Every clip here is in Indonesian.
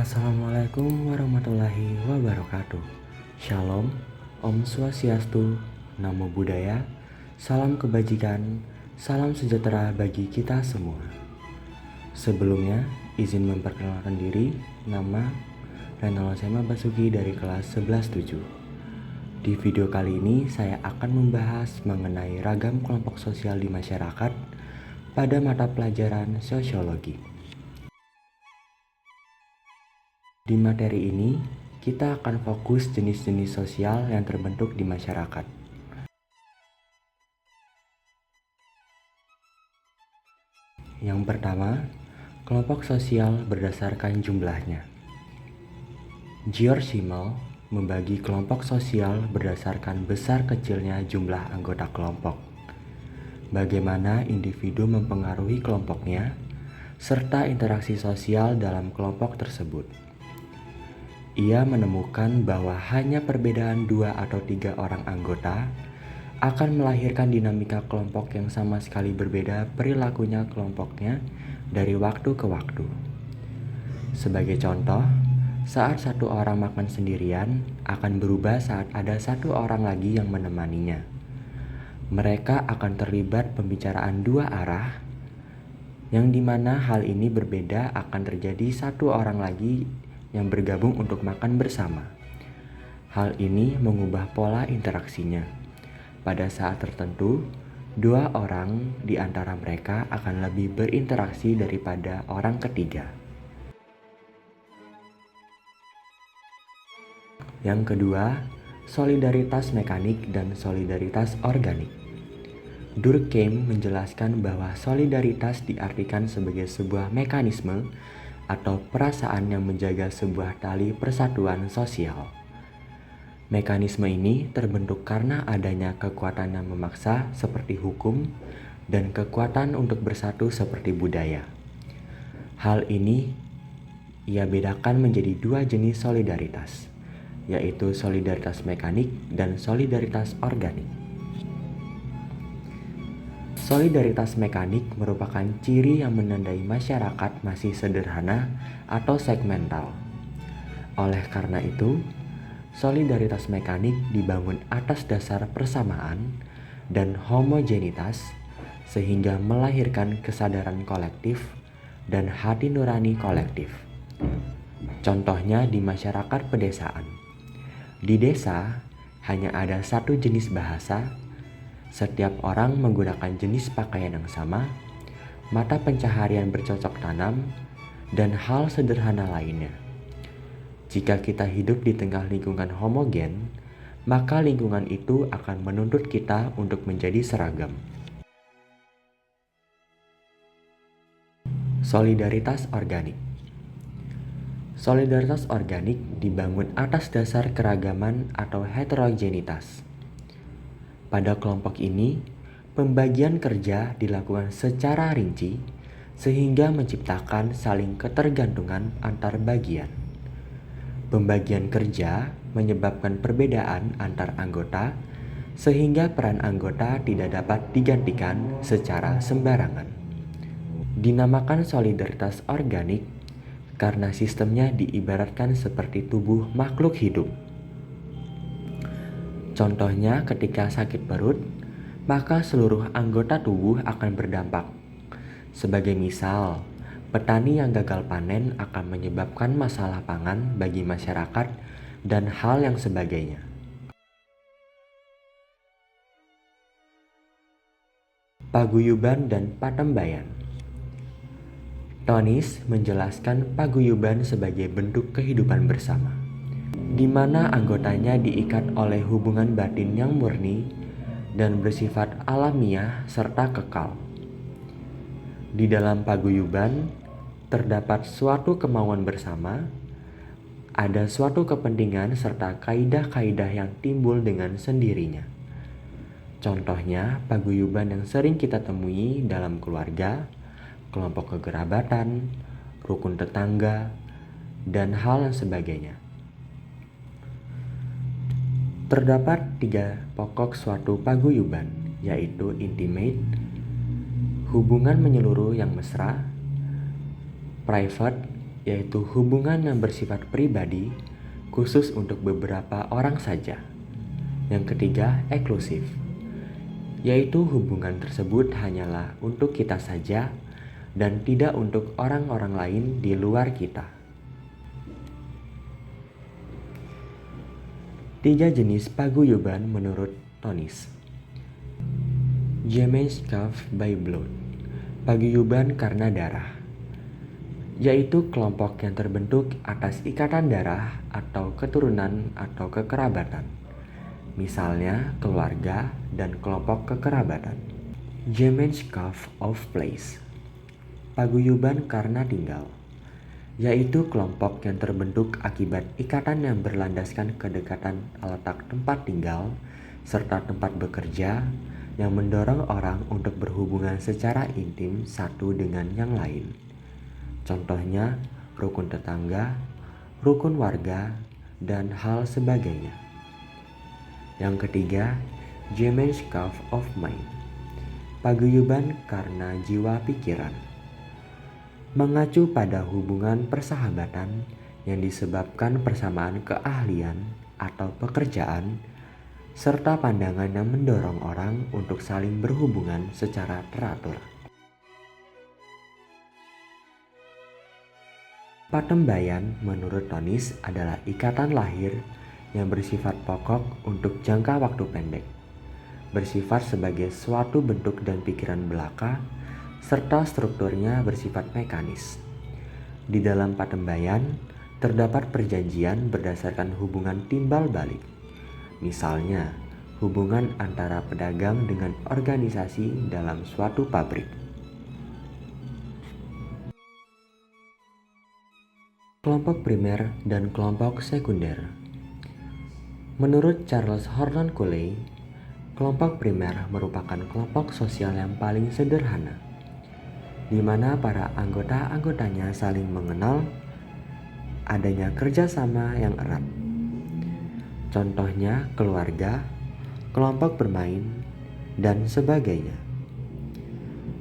Assalamualaikum warahmatullahi wabarakatuh. Shalom, Om Swastiastu, Namo Buddhaya, salam kebajikan, salam sejahtera bagi kita semua. Sebelumnya, izin memperkenalkan diri, nama Renal Sema Basuki dari kelas 11-7. Di video kali ini saya akan membahas mengenai ragam kelompok sosial di masyarakat pada mata pelajaran sosiologi. Di materi ini, kita akan fokus jenis-jenis sosial yang terbentuk di masyarakat. Yang pertama, kelompok sosial berdasarkan jumlahnya. George Simmel membagi kelompok sosial berdasarkan besar kecilnya jumlah anggota kelompok, bagaimana individu mempengaruhi kelompoknya, serta interaksi sosial dalam kelompok tersebut. Ia menemukan bahwa hanya perbedaan 2 atau 3 orang anggota akan melahirkan dinamika kelompok yang sama sekali berbeda perilakunya kelompoknya dari waktu ke waktu. Sebagai contoh, saat satu orang makan sendirian akan berubah saat ada satu orang lagi yang menemaninya. Mereka akan terlibat pembicaraan 2 arah, yang dimana hal ini berbeda akan terjadi satu orang lagi yang bergabung untuk makan bersama. Hal ini mengubah pola interaksinya. Pada saat tertentu, 2 orang di antara mereka akan lebih berinteraksi daripada orang ketiga. Yang kedua, solidaritas mekanik dan solidaritas organik. Durkheim menjelaskan bahwa solidaritas diartikan sebagai sebuah mekanisme atau perasaan yang menjaga sebuah tali persatuan sosial. Mekanisme ini terbentuk karena adanya kekuatan yang memaksa seperti hukum dan kekuatan untuk bersatu seperti budaya. Hal ini ia bedakan menjadi 2 jenis solidaritas, yaitu solidaritas mekanik dan solidaritas organik. Solidaritas mekanik merupakan ciri yang menandai masyarakat masih sederhana atau segmental. Oleh karena itu, solidaritas mekanik dibangun atas dasar persamaan dan homogenitas sehingga melahirkan kesadaran kolektif dan hati nurani kolektif. Contohnya di masyarakat pedesaan. Di desa hanya ada satu jenis bahasa, setiap orang menggunakan jenis pakaian yang sama, mata pencaharian bercocok tanam, dan hal sederhana lainnya. Jika kita hidup di tengah lingkungan homogen, maka lingkungan itu akan menuntut kita untuk menjadi seragam. Solidaritas organik. Solidaritas organik dibangun atas dasar keragaman atau heterogenitas. Pada kelompok ini, pembagian kerja dilakukan secara rinci sehingga menciptakan saling ketergantungan antar bagian. Pembagian kerja menyebabkan perbedaan antar anggota sehingga peran anggota tidak dapat digantikan secara sembarangan. Dinamakan solidaritas organik karena sistemnya diibaratkan seperti tubuh makhluk hidup. Contohnya ketika sakit perut, maka seluruh anggota tubuh akan berdampak. Sebagai misal, petani yang gagal panen akan menyebabkan masalah pangan bagi masyarakat dan hal yang sebagainya. Paguyuban dan patembayan. Tonis menjelaskan paguyuban sebagai bentuk kehidupan bersama, di mana anggotanya diikat oleh hubungan batin yang murni dan bersifat alamiah serta kekal. Di dalam paguyuban terdapat suatu kemauan bersama, ada suatu kepentingan serta kaidah-kaidah yang timbul dengan sendirinya. Contohnya paguyuban yang sering kita temui dalam keluarga, kelompok kekerabatan, rukun tetangga, dan hal yang sebagainya. Terdapat 3 pokok suatu paguyuban, yaitu intimate, hubungan menyeluruh yang mesra, private, yaitu hubungan yang bersifat pribadi, khusus untuk beberapa orang saja. Yang ketiga, eksklusif, yaitu hubungan tersebut hanyalah untuk kita saja dan tidak untuk orang-orang lain di luar kita. 3 jenis paguyuban menurut Tonis. Gemeinschaft by blood, paguyuban karena darah, yaitu kelompok yang terbentuk atas ikatan darah atau keturunan atau kekerabatan, misalnya keluarga dan kelompok kekerabatan. Gemeinschaft of place, paguyuban karena tinggal, yaitu kelompok yang terbentuk akibat ikatan yang berlandaskan kedekatan letak tempat tinggal serta tempat bekerja yang mendorong orang untuk berhubungan secara intim satu dengan yang lain. Contohnya rukun tetangga, rukun warga, dan hal sebagainya. Yang ketiga, Gemeinschaft of mind, paguyuban karena jiwa pikiran, mengacu pada hubungan persahabatan yang disebabkan persamaan keahlian atau pekerjaan serta pandangan yang mendorong orang untuk saling berhubungan secara teratur. Patembayan menurut Tonis adalah ikatan lahir yang bersifat pokok untuk jangka waktu pendek, bersifat sebagai suatu bentuk dan pikiran belaka, serta strukturnya bersifat mekanis. Di dalam patembayan terdapat perjanjian berdasarkan hubungan timbal balik. Misalnya, hubungan antara pedagang dengan organisasi dalam suatu pabrik. Kelompok primer dan kelompok sekunder. Menurut Charles Horton Cooley, kelompok primer merupakan kelompok sosial yang paling sederhana, di mana para anggota-anggotanya saling mengenal, adanya kerjasama yang erat. Contohnya keluarga, kelompok bermain, dan sebagainya.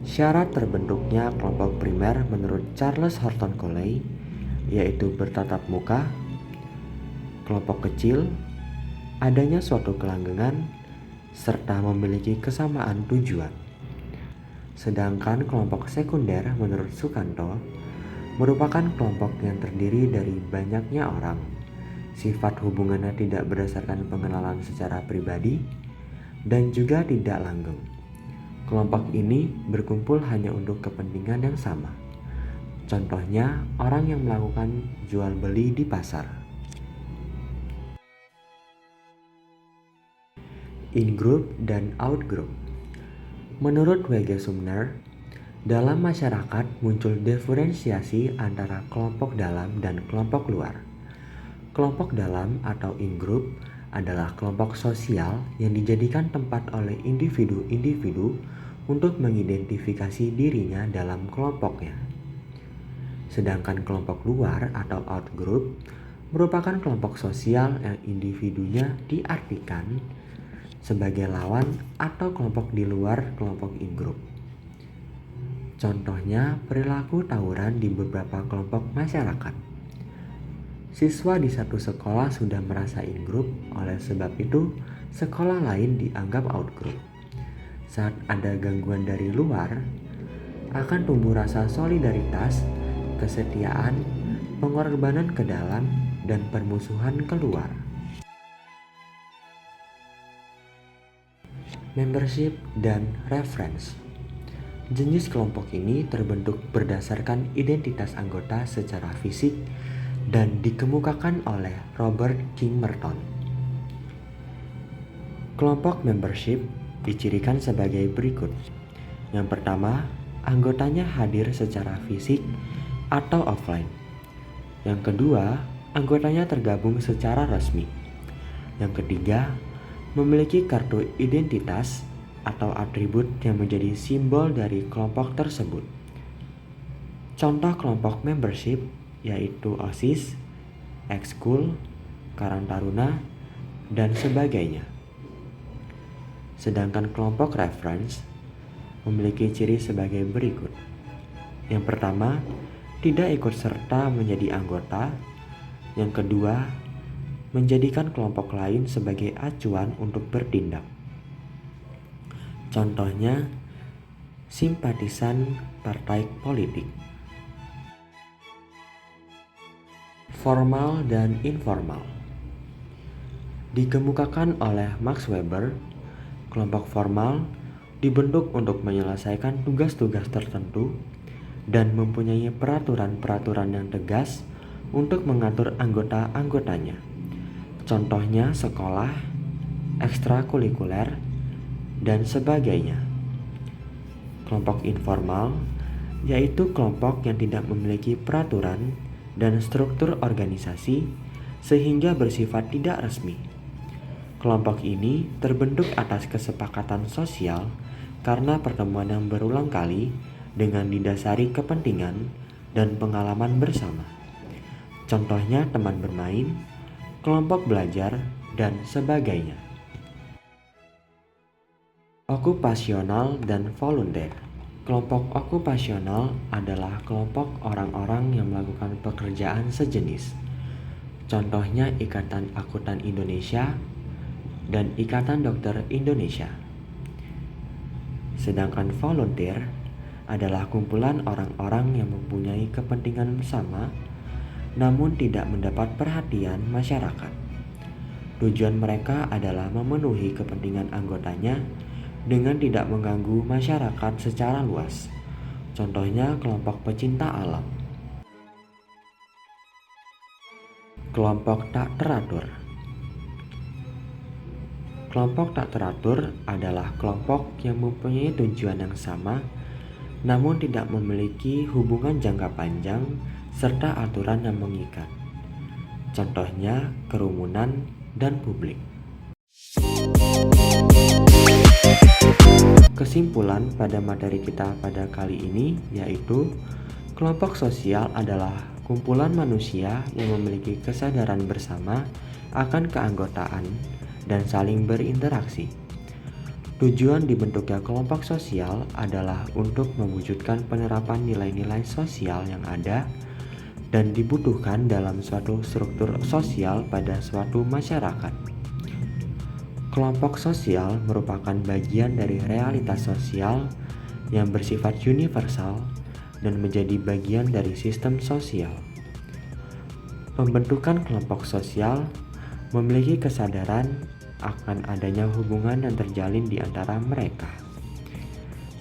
Syarat terbentuknya kelompok primer menurut Charles Horton Cooley yaitu bertatap muka, kelompok kecil, adanya suatu kelanggengan, serta memiliki kesamaan tujuan. Sedangkan kelompok sekunder menurut Sukanto merupakan kelompok yang terdiri dari banyaknya orang. Sifat hubungannya tidak berdasarkan pengenalan secara pribadi dan juga tidak langgeng. Kelompok ini berkumpul hanya untuk kepentingan yang sama. Contohnya orang yang melakukan jual beli di pasar. In-group dan out-group. Menurut W.G. Sumner, dalam masyarakat muncul diferensiasi antara kelompok dalam dan kelompok luar. Kelompok dalam atau in-group adalah kelompok sosial yang dijadikan tempat oleh individu-individu untuk mengidentifikasi dirinya dalam kelompoknya. Sedangkan kelompok luar atau out-group merupakan kelompok sosial yang individunya diartikan sebagai lawan atau kelompok di luar kelompok in-group. Contohnya perilaku tawuran di beberapa kelompok masyarakat. Siswa di satu sekolah sudah merasa in-group, oleh sebab itu sekolah lain dianggap out-group. Saat ada gangguan dari luar, akan tumbuh rasa solidaritas, kesetiaan, pengorbanan ke dalam, dan permusuhan keluar. Membership dan reference. Jenis kelompok ini terbentuk berdasarkan identitas anggota secara fisik dan dikemukakan oleh Robert King Merton. Kelompok membership dicirikan sebagai berikut. Yang pertama, anggotanya hadir secara fisik atau offline. Yang kedua, anggotanya tergabung secara resmi. Yang ketiga, memiliki kartu identitas atau atribut yang menjadi simbol dari kelompok tersebut. Contoh kelompok membership yaitu OSIS, ekskul, Karang Taruna, dan sebagainya. Sedangkan kelompok reference memiliki ciri sebagai berikut. Yang pertama, tidak ikut serta menjadi anggota. Yang kedua, menjadikan kelompok lain sebagai acuan untuk bertindak. Contohnya, simpatisan partai politik. Formal dan informal. Dikemukakan oleh Max Weber, kelompok formal dibentuk untuk menyelesaikan tugas-tugas tertentu dan mempunyai peraturan-peraturan yang tegas untuk mengatur anggota-anggotanya. Contohnya sekolah, ekstrakurikuler, dan sebagainya. Kelompok informal yaitu kelompok yang tidak memiliki peraturan dan struktur organisasi sehingga bersifat tidak resmi. Kelompok ini terbentuk atas kesepakatan sosial karena pertemuan yang berulang kali dengan didasari kepentingan dan pengalaman bersama. Contohnya teman bermain, kelompok belajar, dan sebagainya. Okupasional dan volunteer. Kelompok okupasional adalah kelompok orang-orang yang melakukan pekerjaan sejenis. Contohnya Ikatan Akuntan Indonesia dan Ikatan Dokter Indonesia. Sedangkan volunteer adalah kumpulan orang-orang yang mempunyai kepentingan bersama namun tidak mendapat perhatian masyarakat. Tujuan mereka adalah memenuhi kepentingan anggotanya dengan tidak mengganggu masyarakat secara luas. Contohnya kelompok pecinta alam. Kelompok tak teratur. Kelompok tak teratur adalah kelompok yang mempunyai tujuan yang sama namun tidak memiliki hubungan jangka panjang serta aturan yang mengikat. Contohnya kerumunan dan publik. Kesimpulan pada materi kita pada kali ini yaitu kelompok sosial adalah kumpulan manusia yang memiliki kesadaran bersama akan keanggotaan dan saling berinteraksi. Tujuan dibentuknya kelompok sosial adalah untuk mewujudkan penerapan nilai-nilai sosial yang ada dan dibutuhkan dalam suatu struktur sosial pada suatu masyarakat. Kelompok sosial merupakan bagian dari realitas sosial yang bersifat universal dan menjadi bagian dari sistem sosial. Pembentukan kelompok sosial memiliki kesadaran akan adanya hubungan yang terjalin di antara mereka.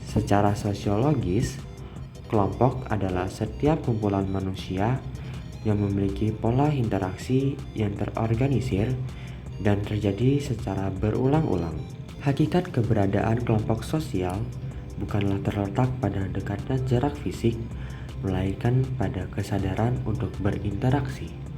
Secara sosiologis, kelompok adalah setiap kumpulan manusia yang memiliki pola interaksi yang terorganisir dan terjadi secara berulang-ulang. Hakikat keberadaan kelompok sosial bukanlah terletak pada dekatnya jarak fisik, melainkan pada kesadaran untuk berinteraksi.